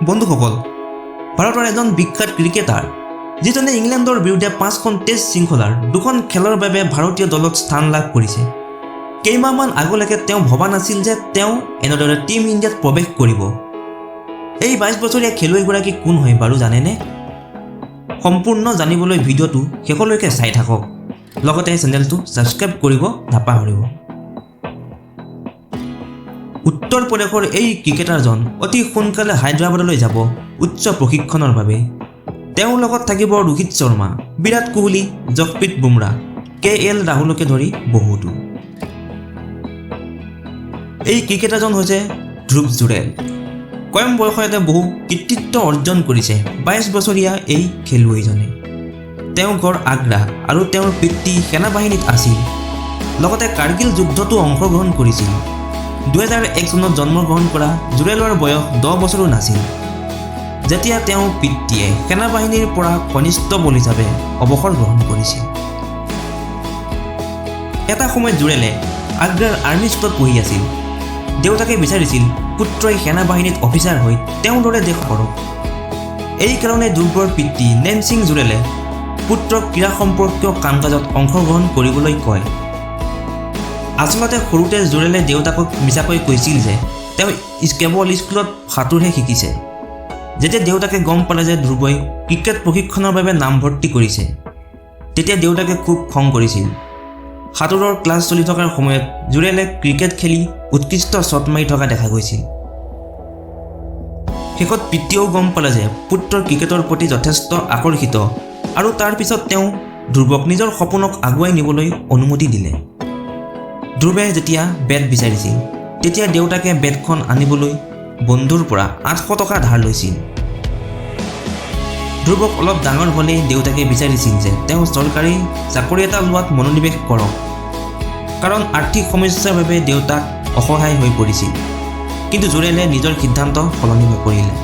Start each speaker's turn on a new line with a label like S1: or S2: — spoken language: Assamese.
S1: বন্ধুসকল, ভাৰতৰ এজন বিখ্যাত ক্ৰিকেটাৰ যিজনে ইংলেণ্ডৰ বিৰুদ্ধে 5খন টেষ্ট শৃংখলাৰ 2খন খেলৰ বাবে ভাৰতীয় দলত স্থান লাভ কৰিছে। কেইমাহমান আগলৈকে তেওঁ ভবা নাছিল যে তেওঁ এনেদৰে টিম ইণ্ডিয়াত প্ৰৱেশ কৰিব। এই 22 বছৰীয়া খেলুৱৈগৰাকী কোন হয় বাৰু জানেনে? সম্পূৰ্ণ জানিবলৈ ভিডিঅ'টো শেষলৈকে চাই থাকক, লগতে চেনেলটো ছাবস্ক্ৰাইব কৰিব নাপাহৰিব। উত্তৰ প্ৰদেশৰ এই ক্ৰিকেটাৰজন অতি সোনকালে হায়দৰাবাদলৈ যাব উচ্চ প্ৰশিক্ষণৰ বাবে। তেওঁৰ লগত থাকিব ৰোহিত শৰ্মা, বিৰাট কোহলি, জসপ্ৰীত বুমৰাহ, KL ৰাহুলকে ধৰি বহুতো। এই ক্ৰিকেটাৰজন হৈছে ধ্ৰুৱ জুৰেল। কম বয়সতে বহু কৃতিত্ব অৰ্জন কৰিছে 22 বছৰীয়া এই খেলুৱৈজনে। তেওঁৰ ঘৰ আগ্ৰা আৰু তেওঁৰ পিতৃ সেনাবাহিনীত আছিল, লগতে কাৰ্গিল যুদ্ধতো অংশগ্ৰহণ কৰিছিল। 2001 চনত জন্মগ্ৰহণ কৰা জুৰেলৰ বয়স 10 বছৰো নাছিল যেতিয়া তেওঁৰ পিতৃয়ে সেনাবাহিনীৰ পৰা কনিষ্টবল হিচাপে অৱসৰ গ্ৰহণ কৰিছিল। এটা সময়ত জুৰেলে আগ্ৰাৰ আৰ্মি স্কুলত পঢ়ি আছিল। দেউতাকে বিচাৰিছিল পুত্ৰই সেনাবাহিনীত অফিচাৰ হৈ তেওঁৰ দৰে দেশ কৰক। এই কাৰণে ধ্ৰুৱৰ পিতৃ নেম সিং জুৰেলে পুত্ৰক ক্ৰীড়া সম্পৰ্কীয় কাম কাজত অংশগ্ৰহণ কৰিবলৈ কয়। আচলতে সৰুতে জুৰেলে দেউতাকক মিছাকৈ কৈছিল যে তেওঁ কেৱল স্কুলত সাঁতোৰহে শিকিছে। যেতিয়া দেউতাকে গম পালে যে ধ্ৰুৱই ক্ৰিকেট প্ৰশিক্ষণৰ বাবে নামভৰ্তি কৰিছে, তেতিয়া দেউতাকে খুব খং কৰিছিল। সাঁতোৰৰ ক্লাছ চলি থকাৰ সময়ত জুৰেলে ক্ৰিকেট খেলি উৎকৃষ্ট শ্বট মাৰি থকা দেখা গৈছিল। শেষত পিতৃয়েও গম পালে যে পুত্ৰৰ ক্ৰিকেটৰ প্ৰতি যথেষ্ট আকৰ্ষিত, আৰু তাৰ পিছত তেওঁ ধ্ৰুৱক নিজৰ সপোনক আগুৱাই নিবলৈ অনুমতি দিলে। ধ্ৰুৱে যেতিয়া বেট বিচাৰিছিল, তেতিয়া দেউতাকে বেটখন আনিবলৈ বন্ধুৰ পৰা 800 টকা ধাৰ লৈছিল। ধ্ৰুৱক অলপ ডাঙৰ হ'লেই দেউতাকে বিচাৰিছিল যে তেওঁ চৰকাৰী চাকৰি এটা লোৱাত মনোনিৱেশ কৰক, কাৰণ আৰ্থিক সমস্যাৰ বাবে দেউতাক অসহায় হৈ পৰিছিল। কিন্তু জুৰেলে নিজৰ সিদ্ধান্ত সলনি নকৰিলে।